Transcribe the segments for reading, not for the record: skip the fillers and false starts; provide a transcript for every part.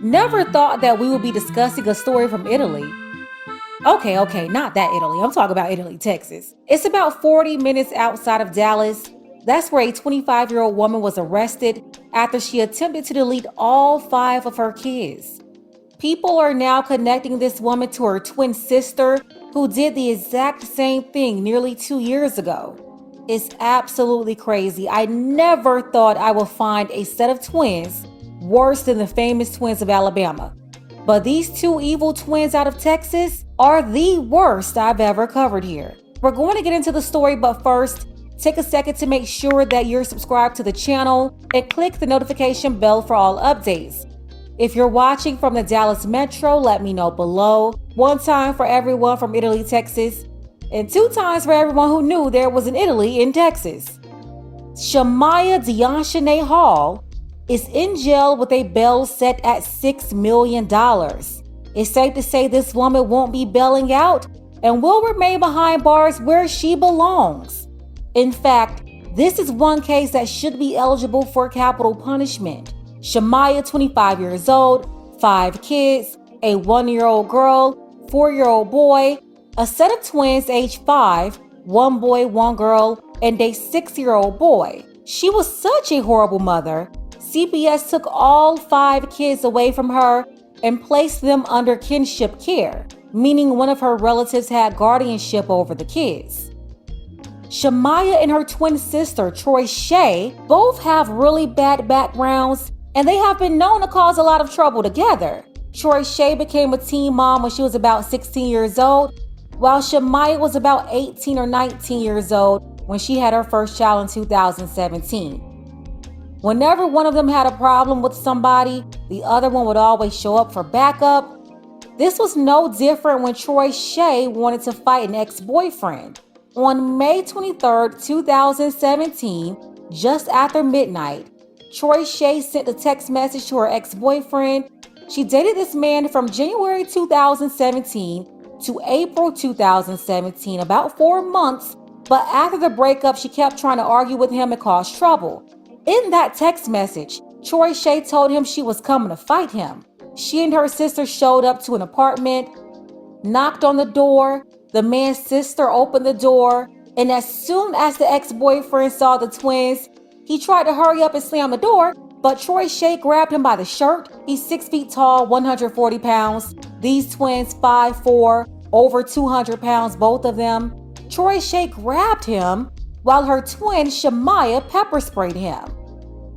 Never thought that we would be discussing a story from Italy. Okay, not that Italy. I'm talking about Italy, Texas. It's about 40 minutes outside of Dallas. That's where a 25-year-old woman was arrested after she attempted to delete all 5 of her kids. People are now connecting this woman to her twin sister who did the exact same thing nearly 2 years ago. It's absolutely crazy. I never thought I would find a set of twins worse than the famous twins of Alabama. But these 2 evil twins out of Texas are the worst I've ever covered here. We're going to get into the story, but first, take a second to make sure that you're subscribed to the channel and click the notification bell for all updates. If you're watching from the Dallas Metro, let me know below. 1 time for everyone from Italy, Texas, and 2 times for everyone who knew there was an Italy in Texas. Shamaiya Deonshane Hall is in jail with a bail set at $6 million. It's safe to say this woman won't be bailing out and will remain behind bars where she belongs. In fact, this is one case that should be eligible for capital punishment. Shamaiya, 25 years old, 5 kids, a 1-year-old girl, 4-year-old boy, a set of twins aged 5, 1 boy, 1 girl, and a 6-year-old boy. She was such a horrible mother. CPS took all 5 kids away from her and placed them under kinship care, meaning one of her relatives had guardianship over the kids. Shamaiya and her twin sister, Troyshaye, both have really bad backgrounds, and they have been known to cause a lot of trouble together. Troyshaye became a teen mom when she was about 16 years old, while Shamaiya was about 18 or 19 years old when she had her first child in 2017. Whenever one of them had a problem with somebody, the other one would always show up for backup. This was no different when Troyshaye wanted to fight an ex-boyfriend. On May 23, 2017, just after midnight, Troyshaye sent a text message to her ex-boyfriend. She dated this man from January 2017 to April 2017, about 4 months, but after the breakup, she kept trying to argue with him and cause trouble. In that text message, Troyshaye told him she was coming to fight him. She and her sister showed up to an apartment, knocked on the door. The man's sister opened the door, and as soon as the ex-boyfriend saw the twins, he tried to hurry up and slam the door, but Troyshaye grabbed him by the shirt. He's 6 feet tall, 140 pounds. These twins, 5'4", over 200 pounds, both of them. Troyshaye grabbed him while her twin, Shamaiya, pepper sprayed him.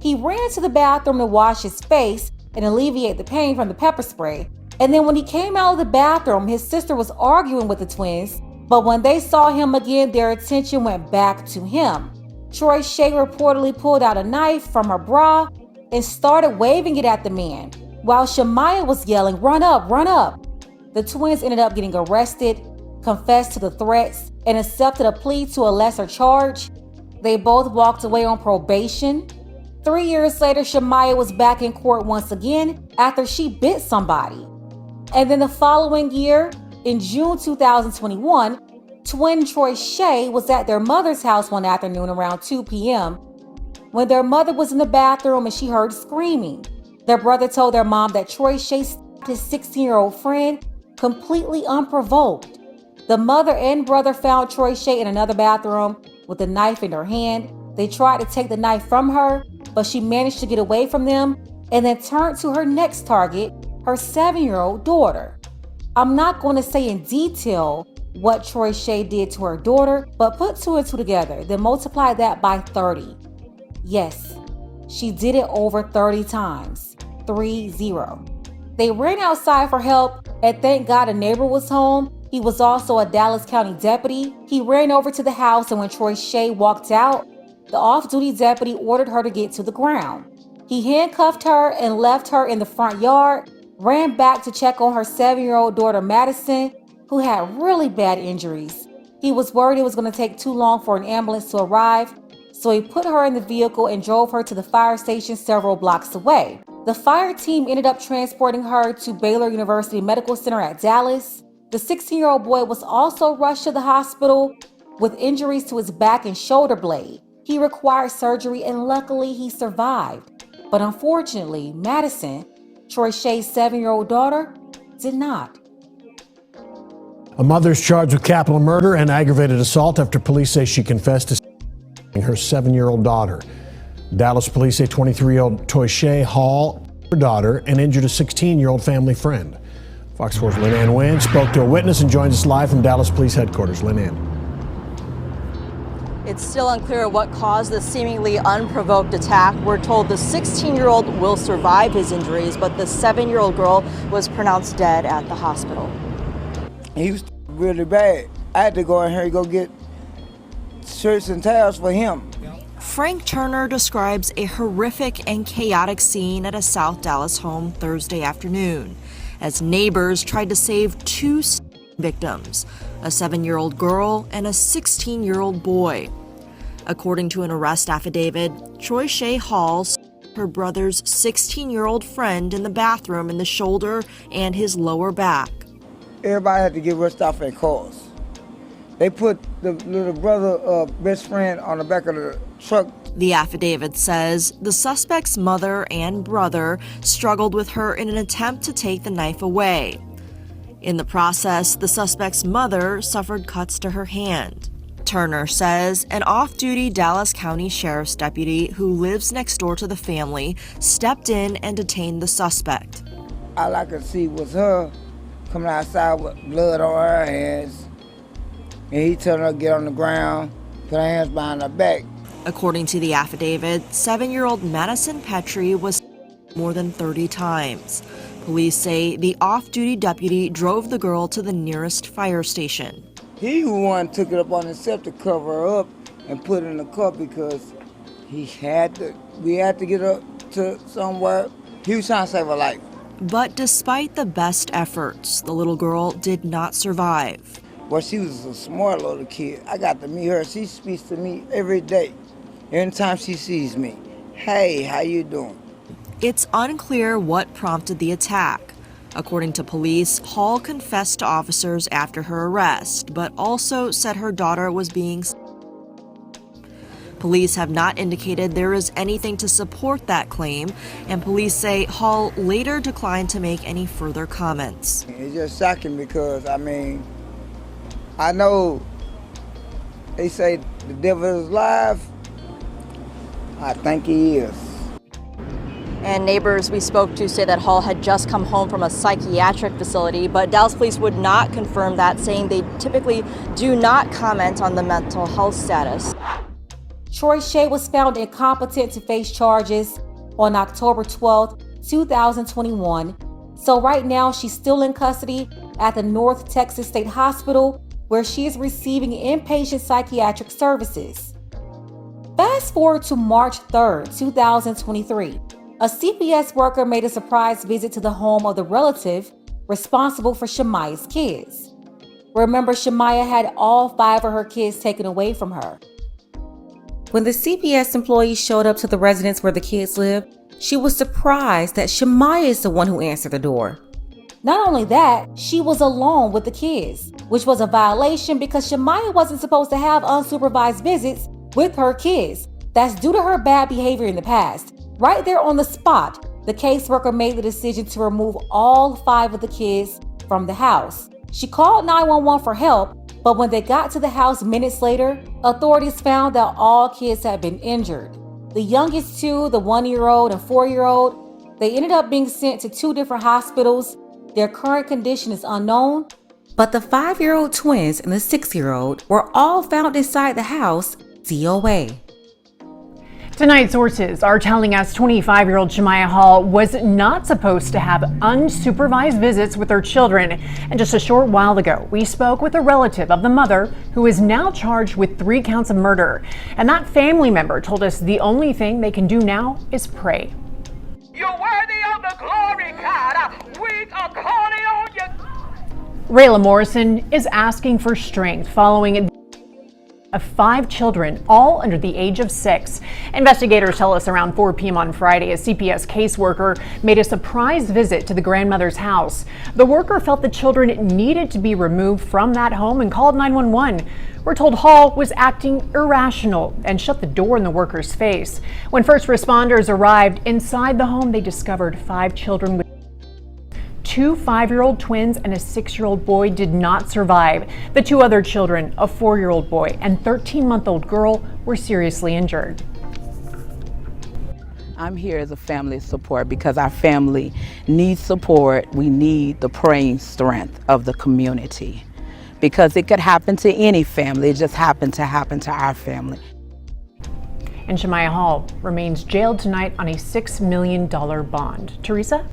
He ran to the bathroom to wash his face and alleviate the pain from the pepper spray. And then when he came out of the bathroom, his sister was arguing with the twins, but when they saw him again, their attention went back to him. Troyshaye reportedly pulled out a knife from her bra and started waving it at the man, while Shamaiya was yelling, "Run up, run up." The twins ended up getting arrested, confessed to the threats, and accepted a plea to a lesser charge. They both walked away on probation. 3 years later, Shamaiya was back in court once again after she bit somebody. And then the following year, in June 2021, twin Troyshaye was at their mother's house one afternoon around 2 p.m. when their mother was in the bathroom and she heard screaming. Their brother told their mom that Troyshaye stabbed his 16-year-old friend completely unprovoked. The mother and brother found Troyshaye in another bathroom with a knife in her hand. They tried to take the knife from her, but she managed to get away from them and then turned to her next target, her 7-year-old daughter. I'm not going to say in detail what Troyshaye did to her daughter, but put 2 and 2 together, then multiply that by 30. Yes, she did it over 30 times. 30. They ran outside for help, and thank God a neighbor was home. He was also a Dallas County deputy. He ran over to the house, and when Troyshaye walked out, the off-duty deputy ordered her to get to the ground. He handcuffed her and left her in the front yard, ran back to check on her 7-year-old daughter Madison, who had really bad injuries. He was worried it was going to take too long for an ambulance to arrive, so he put her in the vehicle and drove her to the fire station several blocks away. The fire team ended up transporting her to Baylor University Medical Center at Dallas. The 16-year-old boy was also rushed to the hospital with injuries to his back and shoulder blade. He required surgery and luckily he survived. But unfortunately, Madison, Troyshaye's 7-year-old daughter did not. A mother's charged with capital murder and aggravated assault after police say she confessed to her 7-year-old daughter. Dallas police say 23-year-old Troyshaye Hall, her daughter, and injured a 16-year-old family friend. Fox 4's Lynn Ann Wynn spoke to a witness and joins us live from Dallas Police Headquarters. Lynn Ann. It's still unclear what caused the seemingly unprovoked attack. We're told the 16-year-old will survive his injuries, but the 7-year-old girl was pronounced dead at the hospital. He was really bad. I had to go in here and go get shirts and towels for him. Frank Turner describes a horrific and chaotic scene at a South Dallas home Thursday afternoon as neighbors tried to save two victims, a 7-year-old girl and a 16-year-old boy. According to an arrest affidavit, Troyshaye Hall stabbed her brother's 16-year-old friend in the bathroom in the shoulder and his lower back. Everybody had to get rushed off in cars. They put the little brother, best friend on the back of the truck. The affidavit says the suspect's mother and brother struggled with her in an attempt to take the knife away. In the process, the suspect's mother suffered cuts to her hand. Turner says an off-duty Dallas County Sheriff's deputy who lives next door to the family stepped in and detained the suspect. All I could see was her coming outside with blood on her hands. And he told her to get on the ground, put her hands behind her back. According to the affidavit, 7-year-old Madison Petrie was more than 30 times. Police say the off-duty deputy drove the girl to the nearest fire station. He who one took it up on himself to cover her up and put her in the car because we had to get her to somewhere. He was trying to save her life. But despite the best efforts, the little girl did not survive. Well, she was a smart little kid. I got to meet her. She speaks to me every day. Anytime she sees me, hey, how you doing? It's unclear what prompted the attack. According to police, Hall confessed to officers after her arrest, but also said her daughter was being. Police have not indicated there is anything to support that claim, and police say Hall later declined to make any further comments. It's just shocking because, I know they say the devil is alive. I think he is. And neighbors we spoke to say that Hall had just come home from a psychiatric facility, but Dallas police would not confirm that, saying they typically do not comment on the mental health status. Troyshaye was found incompetent to face charges on October 12, 2021. So right now she's still in custody at the North Texas State Hospital, where she is receiving inpatient psychiatric services. Fast forward to March 3rd, 2023. A CPS worker made a surprise visit to the home of the relative responsible for Shamaiya's kids. Remember, Shamaiya had all 5 of her kids taken away from her. When the CPS employee showed up to the residence where the kids lived, she was surprised that Shamaiya is the one who answered the door. Not only that, she was alone with the kids, which was a violation because Shamaiya wasn't supposed to have unsupervised visits with her kids. That's due to her bad behavior in the past. Right there on the spot, the caseworker made the decision to remove all 5 of the kids from the house. She called 911 for help, but when they got to the house minutes later, authorities found that all kids had been injured. The youngest 2, the 1-year-old and 4-year-old, they ended up being sent to 2 different hospitals. Their current condition is unknown, but the 5-year-old twins and the 6-year-old were all found inside the house, DOA. Tonight, sources are telling us 25-year-old Shamaiya Hall was not supposed to have unsupervised visits with her children. And just a short while ago, we spoke with a relative of the mother who is now charged with 3 counts of murder. And that family member told us the only thing they can do now is pray. You're worthy of the glory, God. We are calling on you. Rayla Morrison is asking for strength following of 5 children, all under the age of 6. Investigators tell us around 4 p.m. on Friday, a CPS caseworker made a surprise visit to the grandmother's house. The worker felt the children needed to be removed from that home and called 911. We're told Hall was acting irrational and shut the door in the worker's face. When first responders arrived inside the home, they discovered 5 children with 2 5-year-old twins and a 6-year-old boy did not survive. The 2 other children, a 4-year-old boy and 13-month-old girl, were seriously injured. I'm here as a family support because our family needs support. We need the praying strength of the community because it could happen to any family. It just happened to happen to our family. And Shamaiya Hall remains jailed tonight on a $6 million bond. Teresa?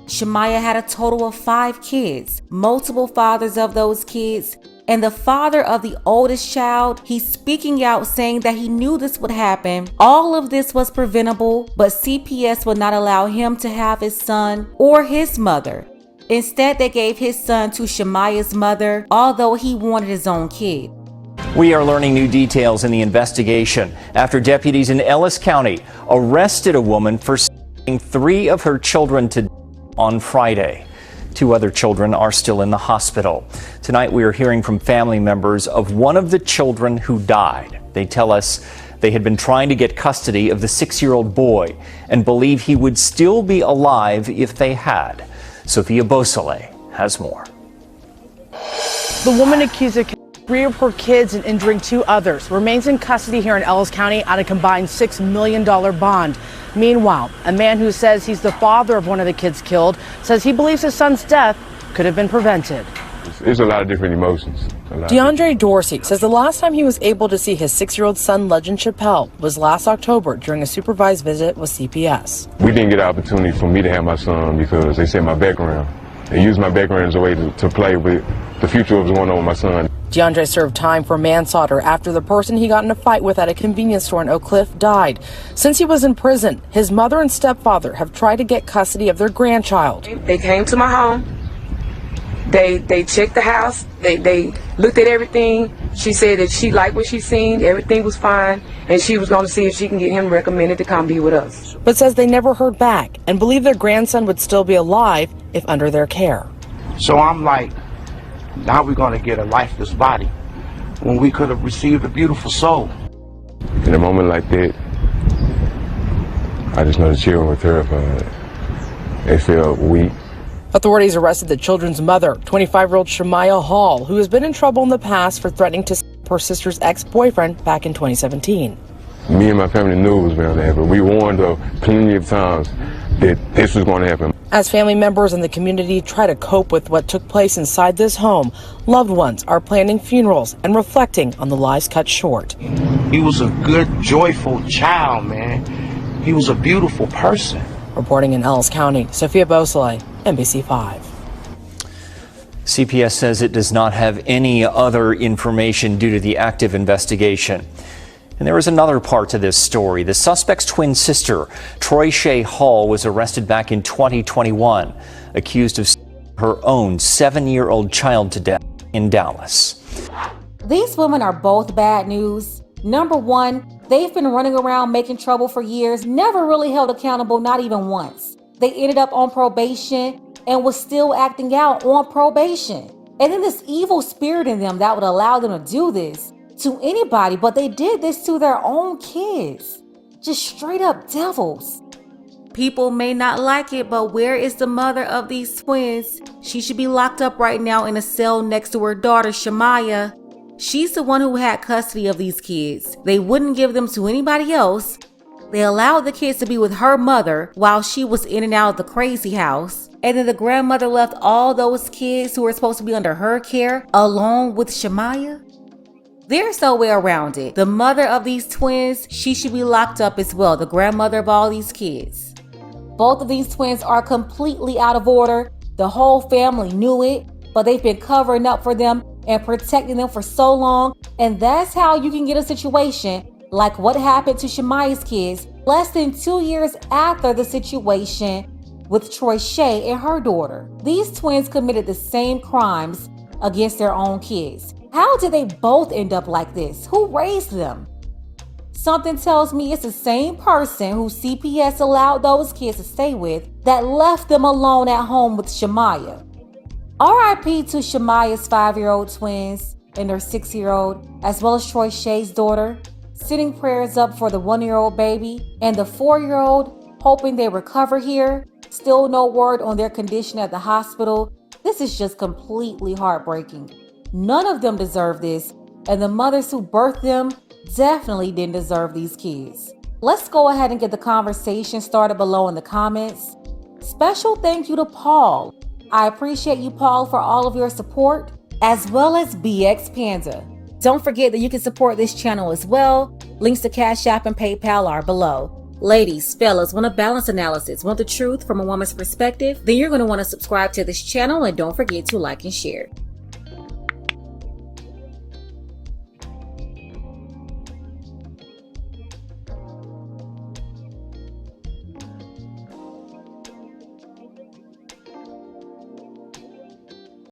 Shamaiya had a total of 5 kids, multiple fathers of those kids, and the father of the oldest child, he's speaking out saying that he knew this would happen. All of this was preventable, but CPS would not allow him to have his son or his mother. Instead, they gave his son to Shamaiya's mother, although he wanted his own kid. We are learning new details in the investigation after deputies in Ellis County arrested a woman for sending 3 of her children to on Friday. 2 other children are still in the hospital. Tonight we are hearing from family members of one of the children who died. They tell us they had been trying to get custody of the 6-year-old boy and believe he would still be alive if they had. Sophia Beausoleil has more. The woman accused of killing 3 of her kids and injuring 2 others remains in custody here in Ellis County on a combined $6 million bond. Meanwhile, a man who says he's the father of one of the kids killed says he believes his son's death could have been prevented. There's a lot of different emotions. DeAndre Dorsey says the last time he was able to see his 6-year-old son, Legend Chappelle, was last October during a supervised visit with CPS. We didn't get an opportunity for me to have my son because they said my background. They used my background as a way to play with the future of what's going on with my son. DeAndre served time for manslaughter after the person he got in a fight with at a convenience store in Oak Cliff died. Since he was in prison, his mother and stepfather have tried to get custody of their grandchild. They came to my home. They checked the house. They looked at everything. She said that she liked what she seen. Everything was fine. And she was going to see if she can get him recommended to come be with us. But says they never heard back and believe their grandson would still be alive if under their care. So I'm like, now we're going to get a lifeless body when we could have received a beautiful soul. In a moment like that, I just know the children were terrified. They felt weak. Authorities arrested the children's mother, 25-year-old Shamaiya Hall, who has been in trouble in the past for threatening to stab her sister's ex-boyfriend back in 2017. Me and my family knew it was going to happen. We warned her plenty of times that this was going to happen. As family members in the community try to cope with what took place inside this home, loved ones are planning funerals and reflecting on the lives cut short. He was a good, joyful child, man. He was a beautiful person. Reporting in Ellis County, Sophia Beausoleil, NBC5. CPS says it does not have any other information due to the active investigation. And there is another part to this story. The suspect's twin sister, Troyshaye Hall, was arrested back in 2021, accused of her own 7-year-old child to death in Dallas. These women are both bad news. Number one, they've been running around making trouble for years, never really held accountable, not even once. They ended up on probation and was still acting out on probation. And then this evil spirit in them that would allow them to do this to anybody, but they did this to their own kids. Just straight up devils. People may not like it, but where is the mother of these twins? She should be locked up right now in a cell next to her daughter, Shamaiya. She's the one who had custody of these kids. They wouldn't give them to anybody else. They allowed the kids to be with her mother while she was in and out of the crazy house. And then the grandmother left all those kids who were supposed to be under her care alone with Shamaiya. There's no way around it. The mother of these twins, she should be locked up as well, the grandmother of all these kids. Both of these twins are completely out of order. The whole family knew it, but they've been covering up for them and protecting them for so long. And that's how you can get a situation like what happened to Shamaiya's kids less than 2 years after the situation with Troyshaye and her daughter. These twins committed the same crimes against their own kids. How did they both end up like this? Who raised them? Something tells me it's the same person who CPS allowed those kids to stay with that left them alone at home with Shamaiya. R.I.P. to Shamaiya's 5-year-old twins and their 6-year-old, as well as Troyshaye's daughter. Sending prayers up for the 1-year-old baby and the 4-year-old, hoping they recover here Still no word on their condition at the hospital. This is just completely heartbreaking. None of them deserve this, and the mothers who birthed them definitely didn't deserve these kids. Let's go ahead and get the conversation started below in the comments. Special thank you to Paul. I appreciate you, Paul, for all of your support, as well as BX Panda. Don't forget that you can support this channel as well. Links to Cash App and PayPal are below. Ladies, fellas, want a balanced analysis, want the truth from a woman's perspective? Then you're going to want to subscribe to this channel, and don't forget to like and share.